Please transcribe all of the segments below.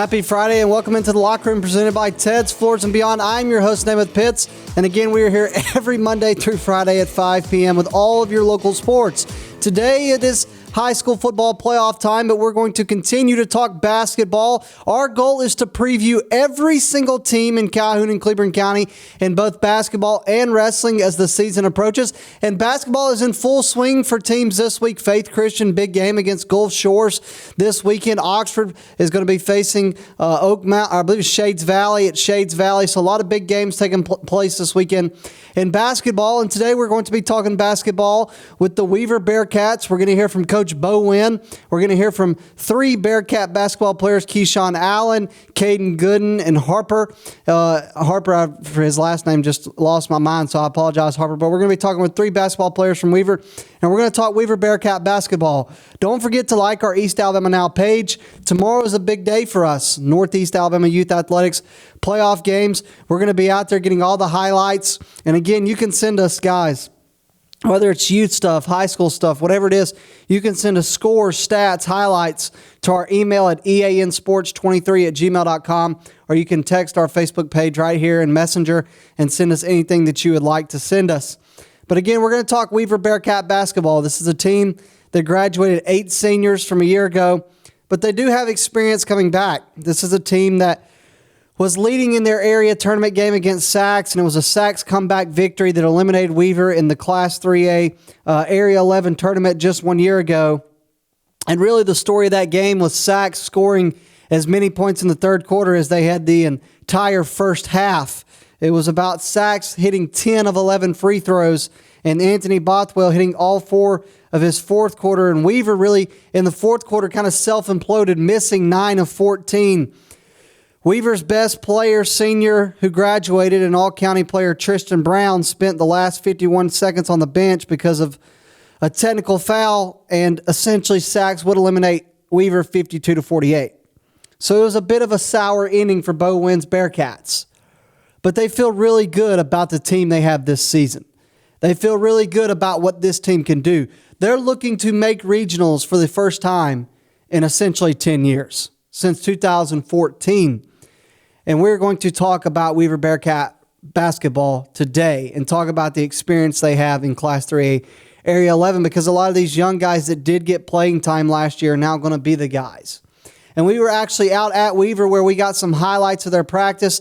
Happy Friday and welcome into the Locker Room presented by Ted's Floors and Beyond. I'm your host, Namath Pitts, and again, we are here every Monday through Friday at 5 p.m. with all of your local sports. Today, it is high school football playoff time, but we're going to continue to talk basketball. Our goal is to preview every single team in Calhoun and Cleburne County in both basketball and wrestling as the season approaches. And basketball is in full swing for teams this week. Faith Christian, big game against Gulf Shores this weekend. Oxford is going to be facing Oak Mountain, I believe it's Shades Valley at Shades Valley. So a lot of big games taking place this weekend in basketball. And today we're going to be talking basketball with the Weaver Bearcats. We're going to hear from Coach Winn. We're going to hear from three Bearcat basketball players, Keyshawn Allen, Caden Gooden, and Harper. Harper, for his last name, just lost my mind, so I apologize, Harper. But we're going to be talking with three basketball players from Weaver, and we're going to talk Weaver Bearcat basketball. Don't forget to like our East Alabama Now page. Tomorrow is a big day for us. Northeast Alabama Youth Athletics playoff games. We're going to be out there getting all the highlights. And again, you can send us, guys, whether it's youth stuff, high school stuff, whatever it is, you can send us scores, stats, highlights to our email at eansports23@gmail.com, or you can text our Facebook page right here in Messenger and send us anything that you would like to send us. But again, we're going to talk Weaver Bearcat basketball. This is a team that graduated 8 seniors from a year ago, but they do have experience coming back. This is a team that was leading in their area tournament game against Sacs, and it was a Sacs comeback victory that eliminated Weaver in the Class 3A Area 11 tournament just 1 year ago. And really the story of that game was Sacs scoring as many points in the third quarter as they had the entire first half. It was about Sacs hitting 10 of 11 free throws and Anthony Bothwell hitting all 4 of his fourth quarter. And Weaver really in the fourth quarter kind of self-imploded, missing 9 of 14. Weaver's best player, senior, who graduated, an all-county player, Tristan Brown, spent the last 51 seconds on the bench because of a technical foul, and essentially Sacs would eliminate Weaver 52-48. So it was a bit of a sour ending for Bo Winn's Bearcats. But they feel really good about the team they have this season. They feel really good about what this team can do. They're looking to make regionals for the first time in essentially 10 years, since 2014. And we're going to talk about Weaver Bearcat basketball today and talk about the experience they have in Class 3A Area 11, because a lot of these young guys that did get playing time last year are now going to be the guys. And we were actually out at Weaver where we got some highlights of their practice.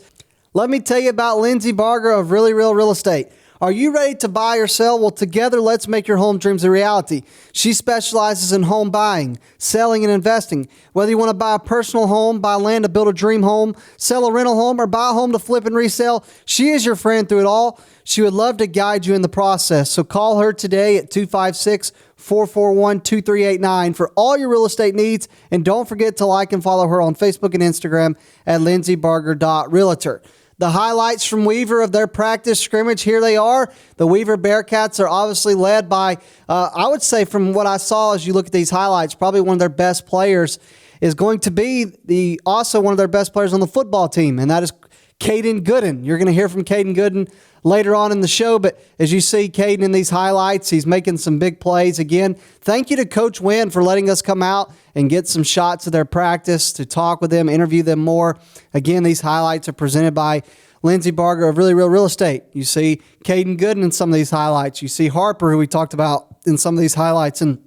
Let me tell you about Lindsay Barger of Really Real Real Estate. Are you ready to buy or sell? Well, together, let's make your home dreams a reality. She specializes in home buying, selling, and investing. Whether you want to buy a personal home, buy land to build a dream home, sell a rental home, or buy a home to flip and resell, she is your friend through it all. She would love to guide you in the process. So call her today at 256-441-2389 for all your real estate needs. And don't forget to like and follow her on Facebook and Instagram at lindsaybarger.realtor. The highlights from Weaver of their practice scrimmage, here they are. The Weaver Bearcats are obviously led by, I would say from what I saw as you look at these highlights, probably one of their best players is going to be also one of their best players on the football team, and that is Caden Gooden. You're going to hear from Caden Gooden later on in the show, but as you see Caden in these highlights, he's making some big plays. Again, thank you to Coach Winn for letting us come out and get some shots of their practice, to talk with them, interview them more. Again, these highlights are presented by Lindsay Barger of Really Real Real Estate. You see Caden Gooden in some of these highlights. You see Harper, who we talked about in some of these highlights. And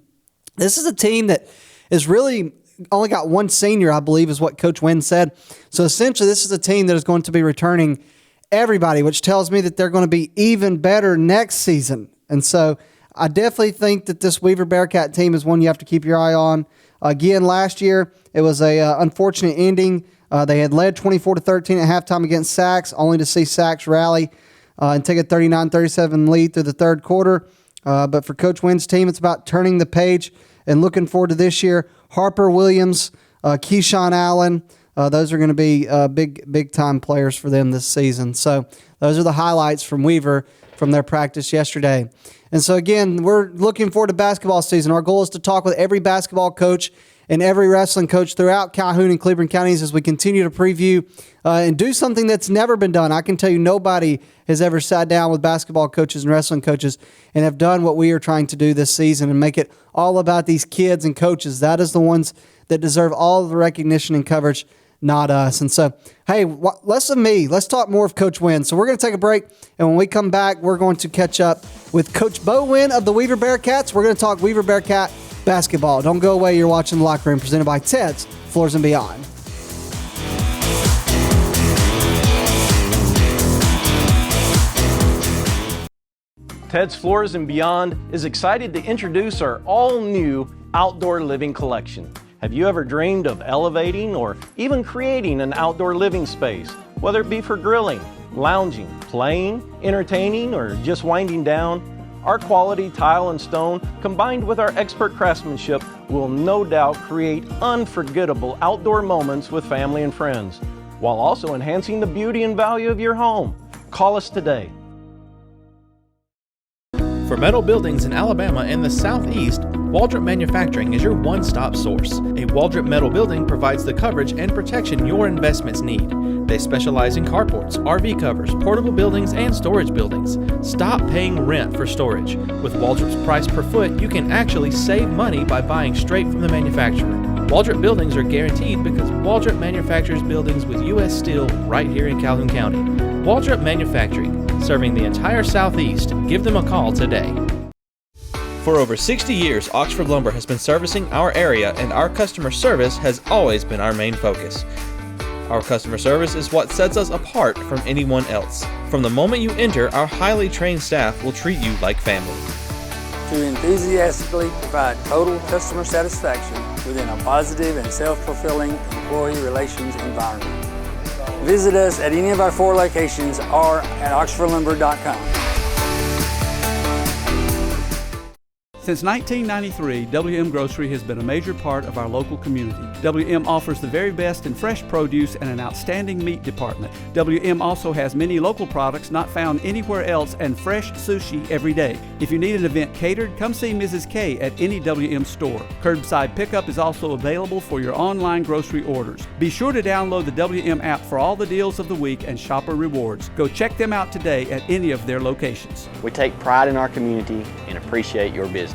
this is a team that is really only got 1 senior, I believe, is what Coach Winn said. So essentially, this is a team that is going to be returning everybody, which tells me that they're going to be even better next season. And so I definitely think that this Weaver Bearcat team is one you have to keep your eye on. Again, last year, it was a unfortunate ending. They had led 24-13 at halftime against Sacs, only to see Sacs rally and take a 39-37 lead through the third quarter. But for Coach Winn's team, it's about turning the page and looking forward to this year. Harper Williams, Keyshawn Allen, those are going to be big-time players for them this season. So those are the highlights from Weaver from their practice yesterday. And so, again, we're looking forward to basketball season. Our goal is to talk with every basketball coach and every wrestling coach throughout Calhoun and Cleburne counties as we continue to preview and do something that's never been done. I can tell you nobody has ever sat down with basketball coaches and wrestling coaches and have done what we are trying to do this season and make it all about these kids and coaches. That is the ones that deserve all of the recognition and coverage not us. And so, hey, less of me. Let's talk more of Coach Winn. So we're going to take a break, and when we come back, we're going to catch up with Coach Bo Winn of the Weaver Bearcats. We're going to talk Weaver Bearcat basketball. Don't go away. You're watching The Locker Room, presented by Ted's Floors and Beyond. Ted's Floors and Beyond is excited to introduce our all-new outdoor living collection. Have you ever dreamed of elevating or even creating an outdoor living space, whether it be for grilling, lounging, playing, entertaining, or just winding down? Our quality tile and stone, combined with our expert craftsmanship, will no doubt create unforgettable outdoor moments with family and friends, while also enhancing the beauty and value of your home. Call us today. For metal buildings in Alabama and the Southeast, Waldrop Manufacturing is your one-stop source. A Waldrop metal building provides the coverage and protection your investments need. They specialize in carports, RV covers, portable buildings, and storage buildings. Stop paying rent for storage. With Waldrop's price per foot, you can actually save money by buying straight from the manufacturer. Waldrop buildings are guaranteed because Waldrop manufactures buildings with U.S. steel right here in Calhoun County. Waldrop Manufacturing, serving the entire Southeast. Give them a call today. For over 60 years, Oxford Lumber has been servicing our area, and our customer service has always been our main focus. Our customer service is what sets us apart from anyone else. From the moment you enter, our highly trained staff will treat you like family. To enthusiastically provide total customer satisfaction within a positive and self-fulfilling employee relations environment. Visit us at any of our 4 locations or at oxfordlumber.com. Since 1993, WM Grocery has been a major part of our local community. WM offers the very best in fresh produce and an outstanding meat department. WM also has many local products not found anywhere else and fresh sushi every day. If you need an event catered, come see Mrs. K at any WM store. Curbside pickup is also available for your online grocery orders. Be sure to download the WM app for all the deals of the week and shopper rewards. Go check them out today at any of their locations. We take pride in our community and appreciate your business.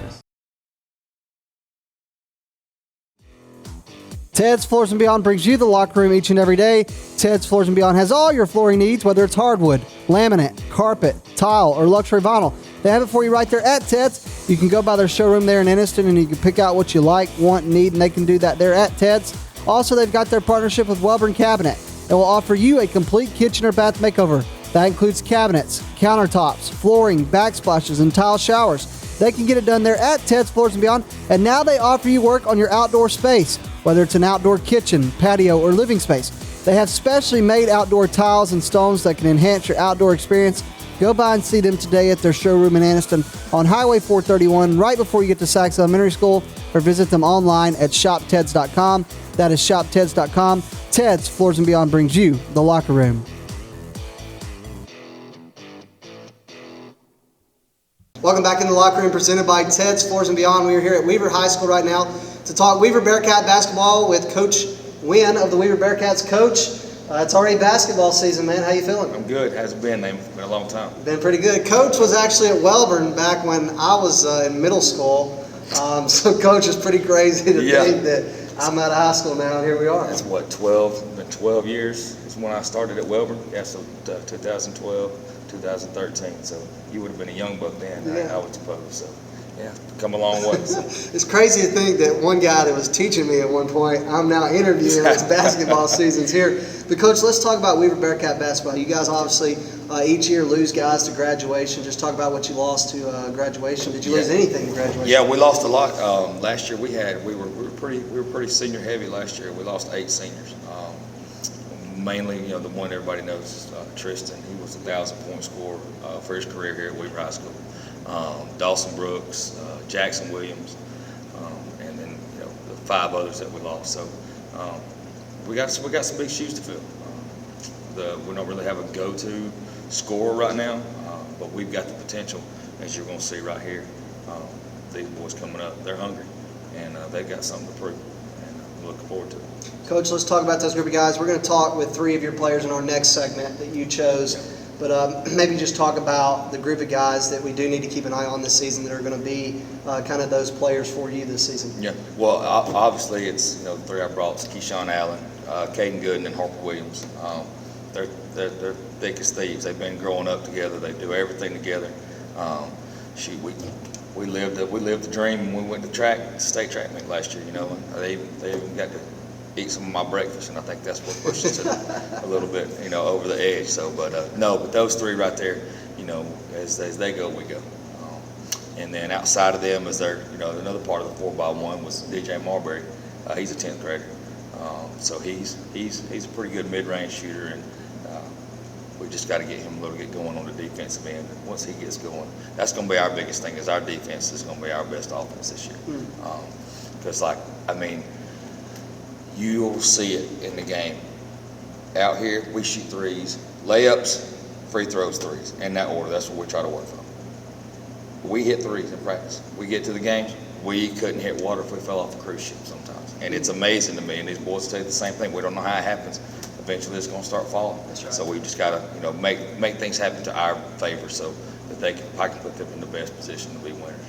Ted's Floors and Beyond brings you The Locker Room each and every day. Ted's Floors and Beyond has all your flooring needs, whether it's hardwood, laminate, carpet, tile, or luxury vinyl. They have it for you right there at Ted's. You can go by their showroom there in Anniston, and you can pick out what you like, want, need, and they can do that there at Ted's. Also, they've got their partnership with Weber Cabinet. It will offer you a complete kitchen or bath makeover. That includes cabinets, countertops, flooring, backsplashes, and tile showers. They can get it done there at Ted's Floors and Beyond. And now they offer you work on your outdoor space, whether it's an outdoor kitchen, patio, or living space. They have specially made outdoor tiles and stones that can enhance your outdoor experience. Go by and see them today at their showroom in Anniston on Highway 431, right before you get to Sachs Elementary School, or visit them online at shopteds.com. That is shopteds.com. Ted's Floors and Beyond brings you The Locker Room. Welcome back in The Locker Room, presented by Ted's Floors and Beyond. We are here at Weaver High School right now to talk Weaver Bearcat basketball with Coach Winn of the Weaver Bearcats. Coach, it's already basketball season, man. How you feeling? I'm good. How's it been? It's been a long time. Been pretty good. Coach was actually at Welborn back when I was in middle school. So Coach is pretty crazy to think that I'm out of high school now, and here we are. It's what, 12 years is when I started at Welborn. Yeah, so 2012. 2013, so you would have been a young buck then, I would suppose. So, yeah, come a long way. So. It's crazy to think that one guy that was teaching me at one point, I'm now interviewing as basketball season's here. But, Coach, let's talk about Weaver Bearcat basketball. You guys obviously each year lose guys to graduation. Just talk about what you lost to graduation. Did you lose anything to graduation? Yeah, we lost a lot. Last year we were pretty senior heavy last year. We lost 8 seniors. Mainly, the one everybody knows is Tristan. He was a 1,000-point scorer for his career here at Weaver High School. Dawson Brooks, Jackson Williams, and then the 5 others that we lost. So we got some big shoes to fill. We don't really have a go-to scorer right now, but we've got the potential, as you're going to see right here. These boys coming up, they're hungry, and they've got something to prove, and I'm looking forward to it. Coach, let's talk about those group of guys. We're going to talk with 3 of your players in our next segment that you chose. But maybe just talk about the group of guys that we do need to keep an eye on this season that are going to be kind of those players for you this season. Yeah, well, obviously it's, 3 I brought, Keyshawn Allen, Caden Gooden and Harper Williams. They're thick as thieves. They've been growing up together. They do everything together. We lived the dream when we went to state track meet last year. You know, they even got to eat some of my breakfast, and I think that's what pushed us a little bit, you know, over the edge. So, but those three right there, you know, as they go, we go. And then outside of them is there, you know, another part of the 4x1 was DJ Marbury. He's a 10th grader, so he's a pretty good mid-range shooter, and we just got to get him a little bit going on the defensive end. Once he gets going, that's going to be our biggest thing. Is our defense is going to be our best offense this year. Because, you will see it in the game. Out here, we shoot threes, layups, free throws, threes, in that order. That's what we try to work from. We hit threes in practice. We get to the games, we couldn't hit water if we fell off a cruise ship sometimes. And it's amazing to me, and these boys say the same thing. We don't know how it happens. Eventually, it's going to start falling. That's right. So we just got to, you know, make things happen to our favor so that I can put them in the best position to be winners.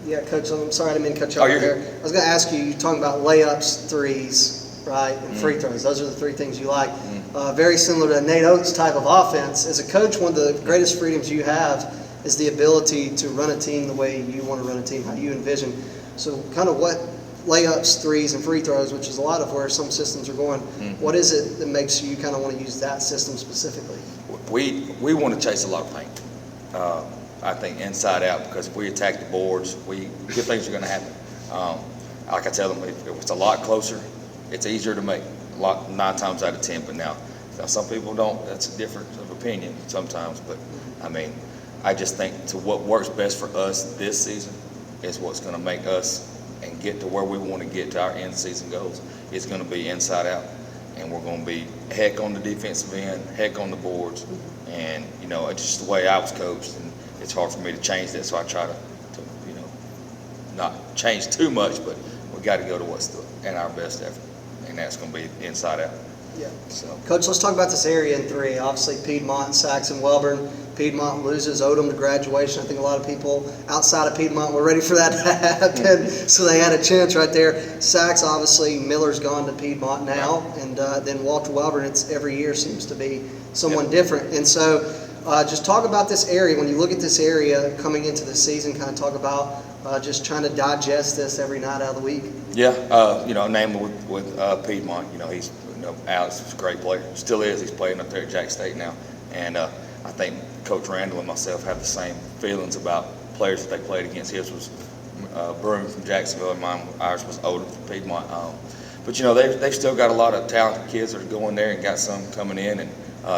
Yeah, Coach, I'm sorry I didn't mean to cut you off there. I was going to ask you, you're talking about layups, threes, right, and free throws. Those are the three things you like. Very similar to Nate Oates' type of offense. As a coach, one of the greatest freedoms you have is the ability to run a team the way you want to run a team, how you envision. So kind of what layups, threes, and free throws, which is a lot of where some systems are going, what is it that makes you kind of want to use that system specifically? We want to chase a lot of paint. I think inside out, because if we attack the boards, good things are going to happen. Like I tell them, if it's a lot closer, it's easier to make. 9 times out of 10. But now some people don't. That's a difference of opinion sometimes. But I mean, I just think to what works best for us this season is what's going to make us and get to where we want to get to our end season goals. It's going to be inside out, and we're going to be heck on the defensive end, heck on the boards, and you know, it's just the way I was coached. And it's hard for me to change that, so I try to you know, not change too much, but we got to go to what's in our best effort, and that's going to be inside out. Yeah. So, Coach, let's talk about this area in 3. Obviously, Piedmont, Saxon, Welborn. Piedmont loses Odom to graduation. I think a lot of people outside of Piedmont were ready for that to happen, so they had a chance right there. Sax, obviously, Miller's gone to Piedmont now, and then Walter Welborn. It's every year seems to be someone different, and so. Just talk about this area. When you look at this area coming into the season, kind of talk about just trying to digest this every night out of the week. Yeah, you know, name with Piedmont. You know, Alex is a great player. Still is. He's playing up there at Jack State now. And I think Coach Randall and myself have the same feelings about players that they played against. His was Broome from Jacksonville, and ours was Odom from Piedmont. But, you know, they've still got a lot of talented kids that are going there and got some coming in. And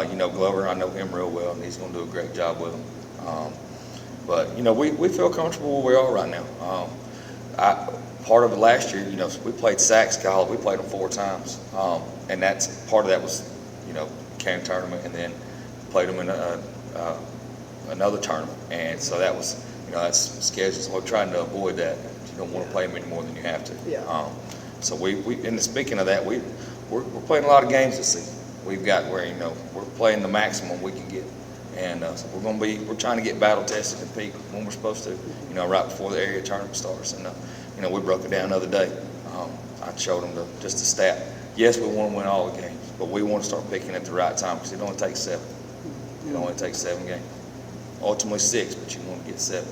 you know, Glover, I know him real well, and he's going to do a great job with them. But, you know, we feel comfortable where we are right now. Part of it last year, you know, we played Sax College. We played them 4 times. And that's part of that was, you know, county tournament, and then played them in another tournament. And so that was, you know, that's scheduled. So we're trying to avoid that. You don't want to play them any more than you have to. Yeah. So and speaking of that, we're playing a lot of games this season. We've got where, you know, we're playing the maximum we can get, and so we're trying to get battle tested and peak when we're supposed to, you know, right before the area tournament starts. And you know, we broke it down the other day. I showed them just the stat. Yes, we want to win all the games, but we want to start picking at the right time because it only takes 7. It only takes 7 games. Ultimately 6, but you want to get 7,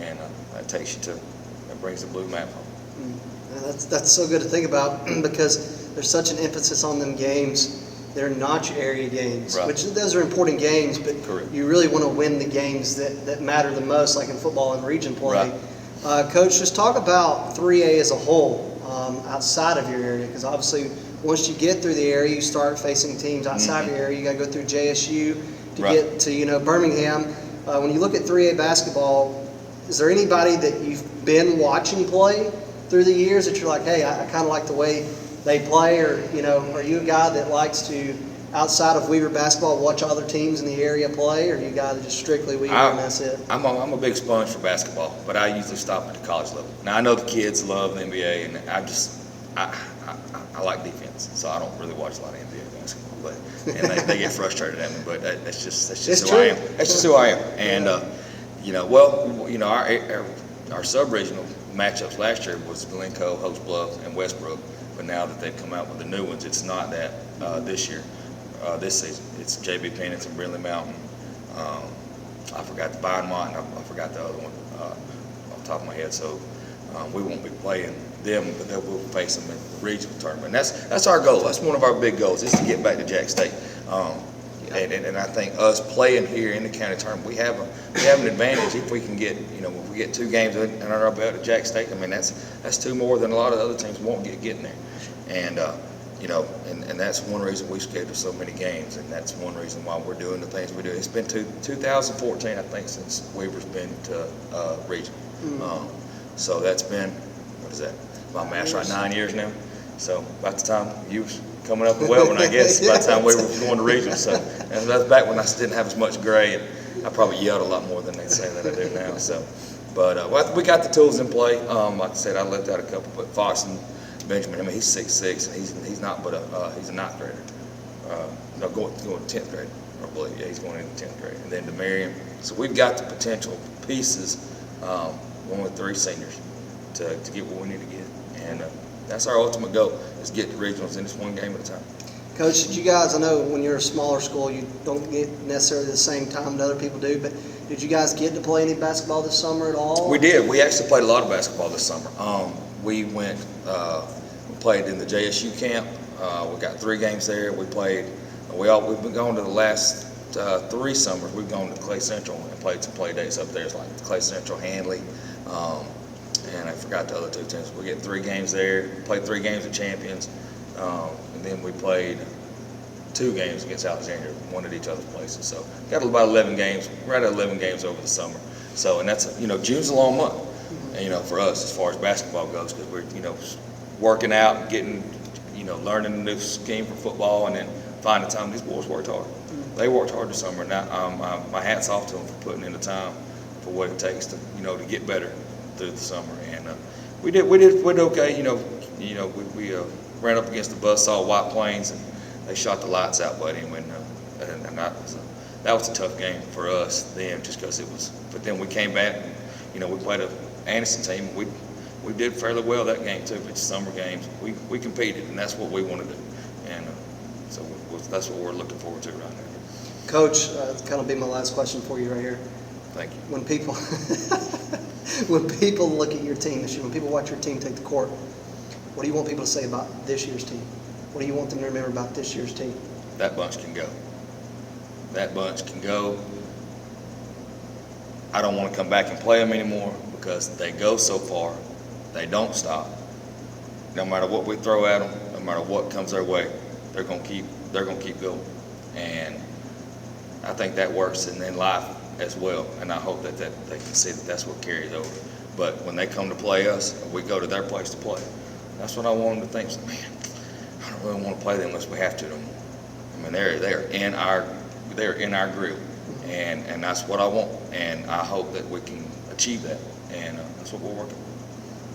and that brings the blue map home. That's so good to think about because there's such an emphasis on them games. They're not your area games, right. Which those are important games, but Correct. You really want to win the games that matter the most, like in football and region play. Right. Coach, just talk about 3A as a whole outside of your area, because obviously once you get through the area, you start facing teams outside of your area. You got to go through JSU to get to, you know, Birmingham. When you look at 3A basketball, is there anybody that you've been watching play through the years that you're like, hey, I kind of like the way they play, or, you know, are you a guy that likes to, outside of Weaver basketball, watch other teams in the area play, or are you a guy that just strictly Weaver and that's it? I'm a big sponge for basketball, but I usually stop at the college level. Now, I know the kids love the NBA, and I like defense, so I don't really watch a lot of NBA basketball, and they get frustrated at me, but that's just who I am. That's just who I am. And you know, well, you know, our sub-regional matchups last year was Glencoe, Host Bluff, and Westbrook. But now that they've come out with the new ones, it's not that this year. This season, it's J.B. Pennant and Brindley Mountain. I forgot the Vinemont, and I forgot the other one off the top of my head. So we won't be playing them, but we'll face them in the regional tournament. And that's our goal. That's one of our big goals, is to get back to Jack State. And I think us playing here in the county tournament, we have an advantage if we can get, if we get 2 games under our belt at Jack State. I mean, that's 2 more than a lot of other teams won't get there. And and that's one reason we schedule so many games, and that's one reason why we're doing the things we do. It's been 2014, I think, since Weaver's been to regional. So that's been, what is that? My math's right, 9 years now. So about the time you was coming up the well one, I guess, by the time we were going to regional. So and that's back when I didn't have as much gray, and I probably yelled a lot more than they say that I do now. So, but we got the tools in play. Like I said, I left out a couple, but Fox and Benjamin, I mean, he's 6'6", and he's not but he's a 9th grader. No, going to 10th grade, I believe. Yeah, he's going into 10th grade. And then DeMarion. So we've got the potential pieces, one with 3 seniors, to get what we need to get. And that's our ultimate goal, is get to regionals in just 1 game at a time. Coach, did you guys, I know when you're a smaller school, you don't get necessarily the same time that other people do, but did you guys get to play any basketball this summer at all? We did. We actually played a lot of basketball this summer. We went, we played in the JSU camp. We got 3 games there. We played, we've been going to the last 3 summers. We've gone to Clay Central and played some play dates up there. It's like Clay Central, Handley, and I forgot the other 2 teams. We get 3 games there. Played 3 games at Champions, and then we played 2 games against Alexandria, 1 at each other's places. So got about 11 games, right at 11 games over the summer. So, and that's, June's a long month, for us as far as basketball goes, because we're, working out and getting, learning a new scheme for football, and then finding time. These boys worked hard. They worked hard this summer, and my hat's off to them for putting in the time for what it takes to, to get better through the summer. And we did okay. We ran up against the buzzsaw White Plains, and they shot the lights out, buddy. And that was a tough game for us then, just because it was. But then we came back, and we played a Anderson team. And we did fairly well that game too. It's summer games. We competed, and that's what we want to do. And so that's what we're looking forward to right now. Coach, it's kind of be my last question for you right here. Thank you. When people when people look at your team this year, when people watch your team take the court, what do you want people to say about this year's team? What do you want them to remember about this year's team? That bunch can go. That bunch can go. I don't want to come back and play them anymore, because they go so far. They don't stop. No matter what we throw at them, no matter what comes their way, they're gonna keep going. And I think that works in life as well. And I hope that they can see that that's what carries over. But when they come to play us, we go to their place to play. That's what I want them to think. So, man, I don't really want to play them unless we have to no more. I mean, they're in our group, and that's what I want. And I hope that we can achieve that. And that's what we're working on.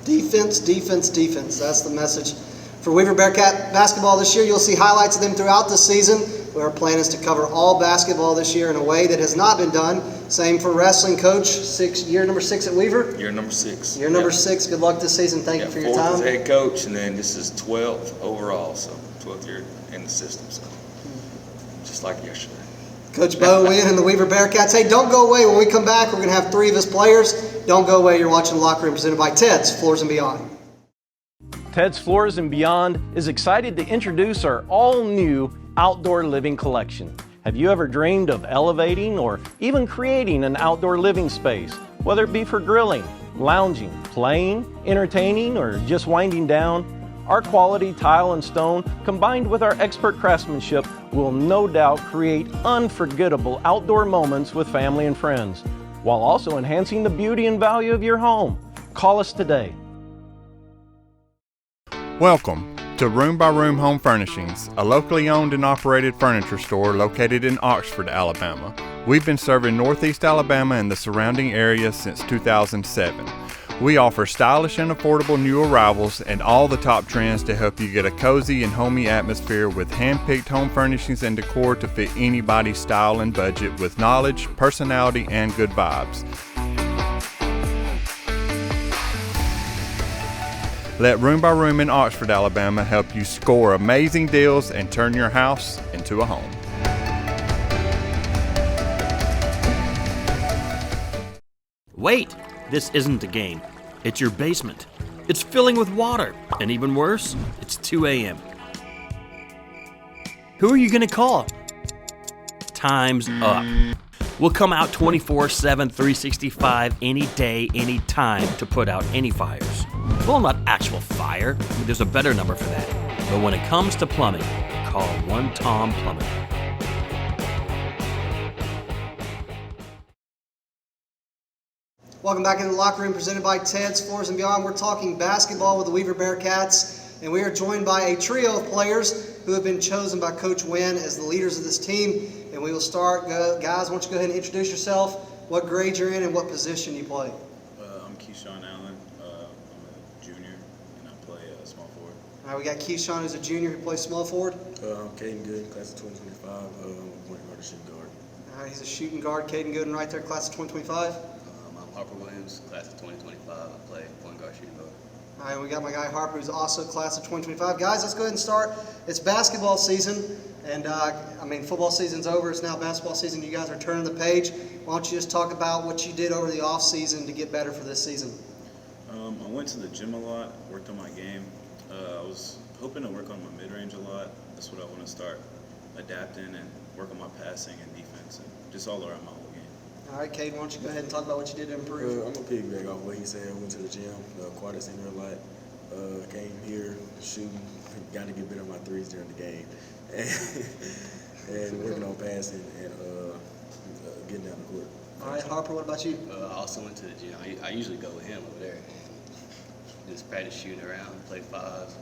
Defense, defense, defense. That's the message for Weaver Bearcat Basketball this year. You'll see highlights of them throughout the season. Our plan is to cover all basketball this year in a way that has not been done. Same for wrestling, Coach. Year number 6 at Weaver? Year number 6. Year number 6. Good luck this season. Thank you for your 4th time. as head coach, and then this is 12th overall, so 12th year in the system. So just like yesterday. Coach Winn and the Weaver Bearcats. Hey, don't go away. When we come back, we're going to have 3 of his players. Don't go away. You're watching The Locker Room, presented by Ted's Floors and Beyond. Ted's Floors and Beyond is excited to introduce our all-new outdoor living collection. Have you ever dreamed of elevating or even creating an outdoor living space, whether it be for grilling, lounging, playing, entertaining, or just winding down? Our quality tile and stone, combined with our expert craftsmanship, will no doubt create unforgettable outdoor moments with family and friends, while also enhancing the beauty and value of your home. Call us today. Welcome to Room by Room Home Furnishings, a locally owned and operated furniture store located in Oxford, Alabama. We've been serving Northeast Alabama and the surrounding area since 2007. We offer stylish and affordable new arrivals and all the top trends to help you get a cozy and homey atmosphere with hand-picked home furnishings and decor to fit anybody's style and budget with knowledge, personality, and good vibes. Let Room by Room in Oxford, Alabama help you score amazing deals and turn your house into a home. Wait! This isn't a game. It's your basement. It's filling with water. And even worse, it's 2 a.m. Who are you gonna call? Time's up. We'll come out 24/7, 365, any day, any time to put out any fires. Well, not actual fire. There's a better number for that. But when it comes to plumbing, call One Tom Plumbing. Welcome back into the locker room, presented by Ted's Floors and Beyond. We're talking basketball with the Weaver Bearcats, and we are joined by a trio of players who have been chosen by Coach Winn as the leaders of this team. And we will start. Guys, why don't you go ahead and introduce yourself, what grade you're in, and what position you play. I'm Keyshawn Allen. I'm a junior, and I play small forward. All right, we got Keyshawn, who's a junior, who plays small forward. I'm Caden Good, class of 2025. I'm a point guard and shooting guard. All right, he's a shooting guard. Caden Gooden right there, class of 2025. I'm Harper Williams, class of 2025. I play point guard, shooting guard. All right, we got my guy Harper, who's also class of 2025. Guys, let's go ahead and start. It's basketball season, and football season's over. It's now basketball season. You guys are turning the page. Why don't you just talk about what you did over the off season to get better for this season? I went to the gym a lot, worked on my game. I was hoping to work on my mid-range a lot. That's what I want to start adapting and work on my passing and defense and just all around my whole game. All right, Cade, why don't you go ahead and talk about what you did to improve? I'm gonna piggyback off what he said. I went to the gym, quite a senior a lot. Came here shooting, got to get better on my threes during the game, and working on passing and getting down the court. All right, Harper, what about you? I also went to the gym. I usually go with him over there. Just practice shooting around, play fives.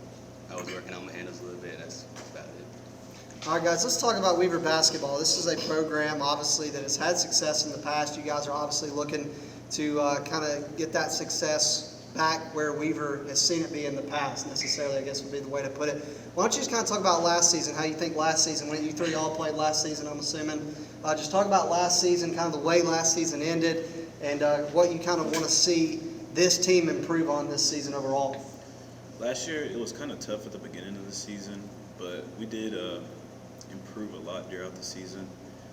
I was working on my handles a little bit. That's about it. All right, guys, let's talk about Weaver Basketball. This is a program, obviously, that has had success in the past. You guys are obviously looking to kind of get that success back where Weaver has seen it be in the past, necessarily, I guess would be the way to put it. Why don't you just kind of talk about last season, how you think last season went? You three all played last season, I'm assuming. Just talk about last season, kind of the way last season ended, and what you kind of want to see this team improve on this season overall. Last year, it was kind of tough at the beginning of the season, but we did improve a lot throughout the season.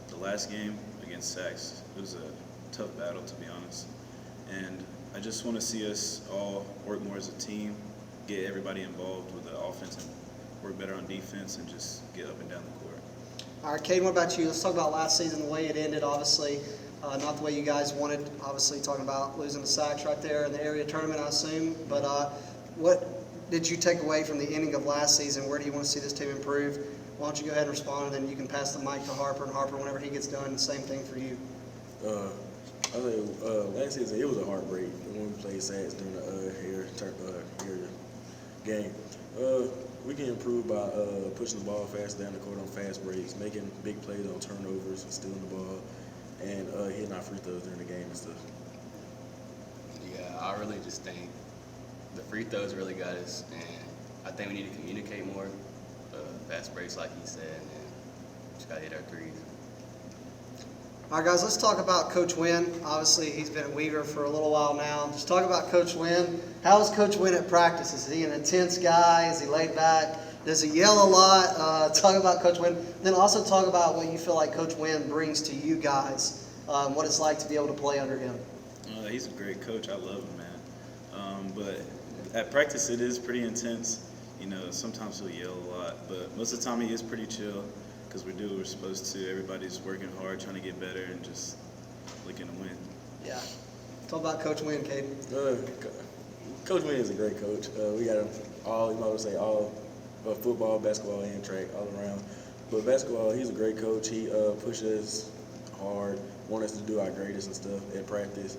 The last game against Sachs, it was a tough battle, to be honest. And I just want to see us all work more as a team, get everybody involved with the offense and work better on defense and just get up and down the court. All right, Caden, what about you? Let's talk about last season, the way it ended, obviously. Not the way you guys wanted, obviously talking about losing to Sachs right there in the area tournament, I assume. But what did you take away from the ending of last season? Where do you want to see this team improve? Why don't you go ahead and respond, and then you can pass the mic to Harper, and Harper, whenever he gets done, the same thing for you. I think last season it was a heartbreak when we played Sachs during the area game. We can improve by pushing the ball faster down the court on fast breaks, making big plays on turnovers, stealing the ball, and hitting our free throws during the game and stuff. Yeah, I really just think the free throws really got us, and I think we need to communicate more, fast breaks like he said, and just got to hit our threes. All right, guys, let's talk about Coach Winn. Obviously, he's been at Weaver for a little while now. Just talk about Coach Winn. How is Coach Winn at practice? Is he an intense guy? Is he laid back? Does he yell a lot? Talk about Coach Winn. Then also talk about what you feel like Coach Winn brings to you guys, what it's like to be able to play under him. He's a great coach. I love him, man. But at practice, it is pretty intense. You know, sometimes he'll yell a lot, but most of the time he is pretty chill. Because we do what we're supposed to. Everybody's working hard, trying to get better, and just looking to win. Yeah. Talk about Coach Winn, Caden. Coach Winn is a great coach. We got him all football, basketball, and track all around. But basketball, he's a great coach. He pushes hard, wants us to do our greatest and stuff at practice.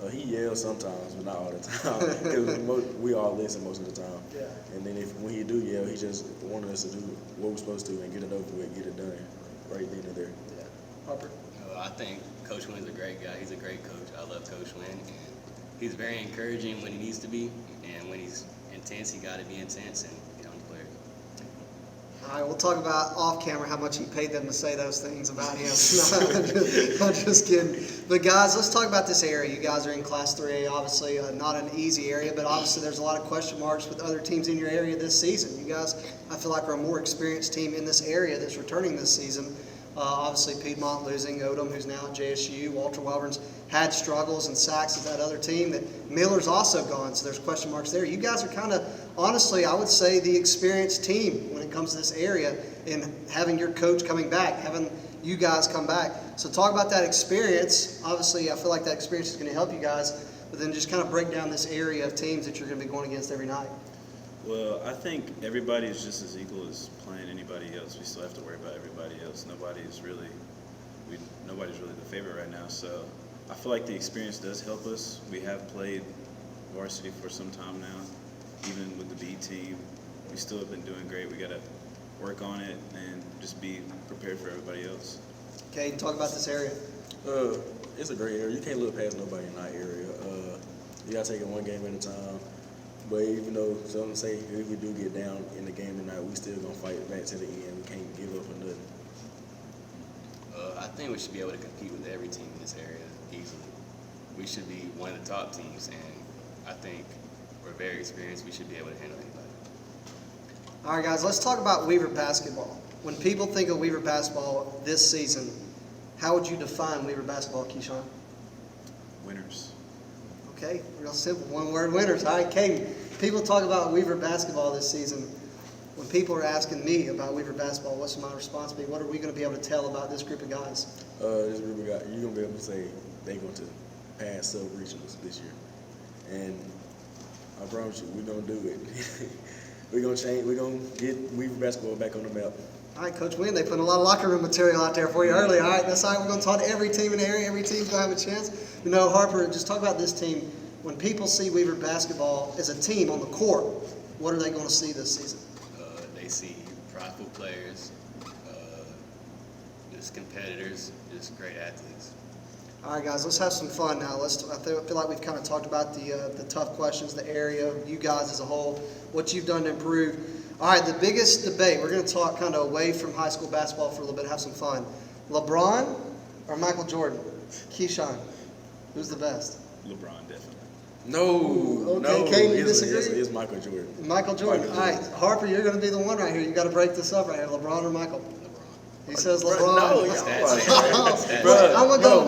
He yells sometimes, but not all the time. We all listen most of the time. Yeah. And then when he do yell, he just wanted us to do what we're supposed to and get it over with, get it done right then and there. Yeah. Harper? I think Coach Winn's a great guy. He's a great coach. I love Coach Winn. And he's very encouraging when he needs to be, and when he's intense, he got to be intense and get on the players. All right, we'll talk about off camera how much he paid them to say those things about him. I'm just kidding. But guys, let's talk about this area. You guys are in Class 3A, obviously not an easy area, but obviously there's a lot of question marks with other teams in your area this season. You guys, I feel like, are a more experienced team in this area that's returning this season. Obviously Piedmont losing, Odom, who's now at JSU, Walter Wellborn's had struggles, and Sachs is that other team that Miller's also gone, so there's question marks there. You guys are kind of, honestly, I would say the experienced team when it comes to this area in having your coach coming back, having you guys come back. So talk about that experience. Obviously, I feel like that experience is going to help you guys, but then just kind of break down this area of teams that you're going to be going against every night. Well, I think everybody is just as equal as playing anybody else. We still have to worry about everybody else. Nobody's really the favorite right now. So I feel like the experience does help us. We have played varsity for some time now. Even with the B team, we still have been doing great. We got to work on it and just be prepared for everybody else. Okay, talk about this area. It's a great area. You can't look past nobody in that area. You got to take it one game at a time. But even though some say if we do get down in the game tonight, we still going to fight back to the end. We can't give up or nothing. I think we should be able to compete with every team in this area easily. We should be one of the top teams, and I think we're very experienced. We should be able to handle anybody. All right, guys, let's talk about Weaver basketball. When people think of Weaver basketball this season, how would you define Weaver basketball, Keyshawn? Winners. Okay, real simple, one-word winners. All right, Caden, people talk about Weaver basketball this season. When people are asking me about Weaver basketball, what's my response be? What are we going to be able to tell about this group of guys? This group of guys, you're going to be able to say they're going to pass sub-regionals this year. And I promise you, we're going to do it. We're going to change. We're going to get Weaver basketball back on the map. All right, Coach Winn, they put a lot of locker room material out there for you earlier. All right, that's all right. We're going to talk to every team in the area. Every team's going to have a chance. You know, Harper, just talk about this team. When people see Weaver basketball as a team on the court, what are they going to see this season? They see prideful players, just competitors, just great athletes. All right, guys, let's have some fun now. I feel like we've kind of talked about the tough questions, the area, you guys as a whole, what you've done to improve. All right, the biggest debate, we're going to talk kind of away from high school basketball for a little bit, have some fun. LeBron or Michael Jordan? Keyshawn, who's the best? LeBron, definitely. No, okay, Caden, you disagree? It's Michael Jordan. Michael Jordan. All right, Harper, you're going to be the one right here. You got to break this up right here. LeBron or Michael? LeBron. He says LeBron. No, I'm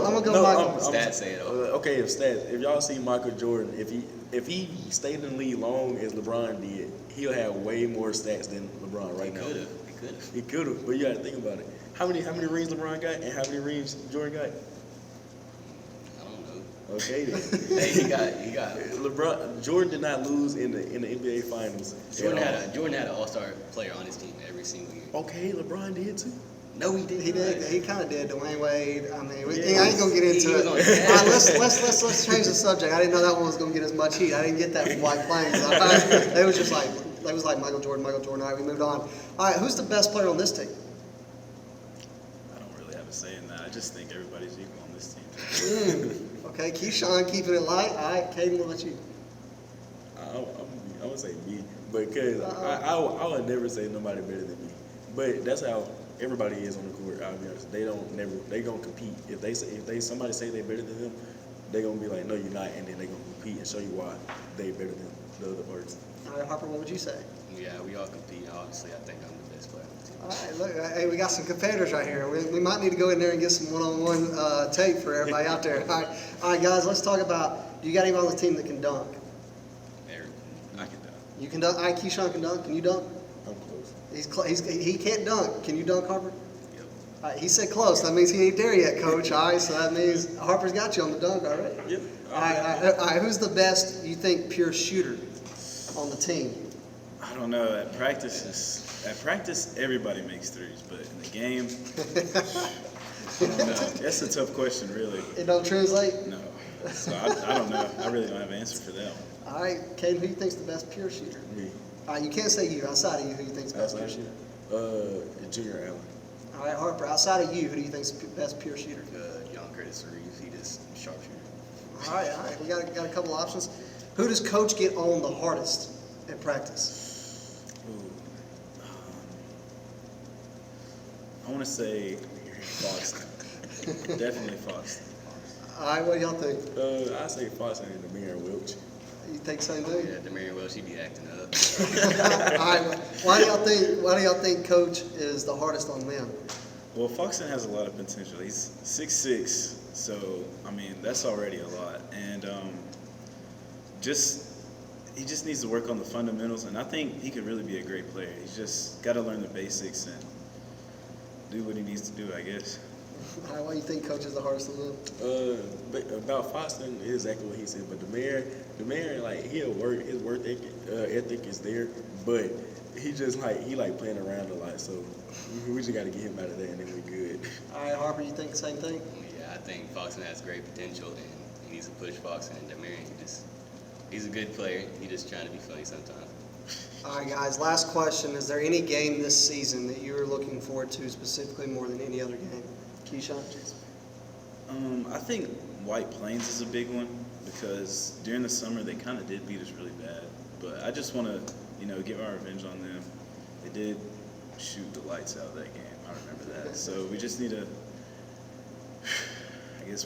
gonna go Michael. Stats say it all. Okay, if y'all see Michael Jordan, if he stayed in the league long as LeBron did, he'll have way more stats than LeBron right now. He could have, but you got to think about it. How many rings LeBron got, and how many rings Jordan got? Okay, then. Hey, he got LeBron. Jordan did not lose in the NBA Finals. Jordan had an all-star player on his team every single year. Okay, LeBron did too. No, he didn't. He did. He kind of did. Dwayne Wade. I mean, I ain't gonna get into it. All right, let's change the subject. I didn't know that one was gonna get as much heat. I didn't get that from White Plains. It was like Michael Jordan. All right, we moved on. All right, who's the best player on this team? I don't really have a say in that. I just think everybody's equal on this team. Okay, Keyshawn keeping it light. All right, Caden, what about you? I would say me, because I would never say nobody better than me. But that's how everybody is on the court. I'll be honest. They gonna compete. If somebody say they better than them, they gonna be like, no, you're not, and then they gonna compete and show you why they better than the other person. All right, Harper, what would you say? Yeah, we all compete. Obviously, I think I'm the best player on the team. All right, look, hey, we got some competitors right here. We might need to go in there and get some one-on-one tape for everybody out there. All right, guys, let's talk about, do you got anybody on the team that can dunk? I can dunk. You can dunk? All right, Keyshawn can dunk. Can you dunk? I'm close. He can't dunk. Can you dunk, Harper? Yep. All right, he said close. That means he ain't there yet, Coach. All right, so that means Harper's got you on the dunk already. Yep. All right, who's the best, you think, pure shooter on the team? I don't know. At practice, everybody makes threes, but in the game, I don't know. That's a tough question, really. It don't translate? No. So I don't know. I really don't have an answer for that one. All right, Caden, who do you think's the best pure shooter? Me. All right, you can't say you. Outside of you, who do you think's the best pure shooter? Junior Allen. All right, Harper, outside of you, who do you think's the best pure shooter? Young Curtis Reeves, he just sharpshooter. All right, we got a couple options. Who does Coach get on the hardest at practice? I want to say Foxton. Definitely Foxton. All right, what do y'all think? I say Foxton and Demir Welch. You think same thing? Yeah, Demarion Welch, he be acting up. All right, why do y'all think Coach is the hardest on them? Well, Foxton has a lot of potential. He's 6'6", so I mean that's already a lot, and he just needs to work on the fundamentals, and I think he could really be a great player. He's just got to learn the basics and do what he needs to do, I guess. All right, why do you think Coach is the hardest on them? About Foxton, exactly what he said. But Demir, like he'll work. His work ethic is there, but he just he playing around a lot. So we just got to get him out of there, and then we good. All right, Harper, you think the same thing? Yeah, I think Foxton has great potential, and he needs to push Foxton and Demarion. He's a good player. He's just trying to be funny sometimes. All right, guys, last question. Is there any game this season that you're looking forward to specifically more than any other game? Keyshawn? I think White Plains is a big one because during the summer they kind of did beat us really bad. But I just want to, get our revenge on them. They did shoot the lights out of that game. I remember that. So we just need to, I guess,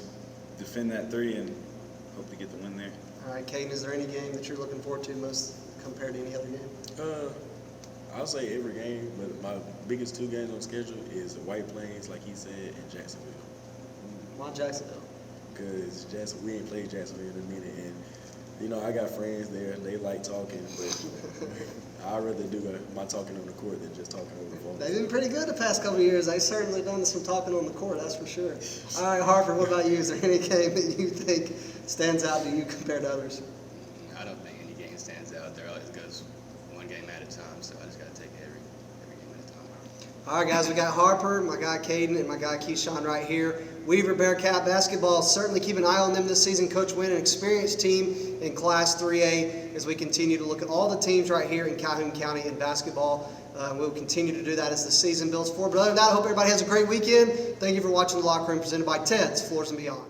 defend that 3 and hope to get the win there. All right, Caden, is there any game that you're looking forward to most compared to any other game? I'll say every game, but my biggest 2 games on schedule is White Plains, like he said, and Jacksonville. Why Jacksonville? Because we ain't played Jacksonville in a minute, and I got friends there. They like talking, but I'd rather do my talking on the court than just talking over the phone. They've been pretty good the past couple of years. They've certainly done some talking on the court, that's for sure. All right, Harper, what about you? Is there any game that you think stands out to you compared to others? I don't think any game stands out. There always goes one game at a time, so I just got to take every game at a time. All right, guys, we got Harper, my guy Caden, and my guy Keyshawn right here. Weaver Bearcat Basketball, certainly keep an eye on them this season. Coach Winn, an experienced team in Class 3A as we continue to look at all the teams right here in Calhoun County in basketball. We'll continue to do that as the season builds forward. But other than that, I hope everybody has a great weekend. Thank you for watching The Locker Room, presented by Ted's Floors and Beyond.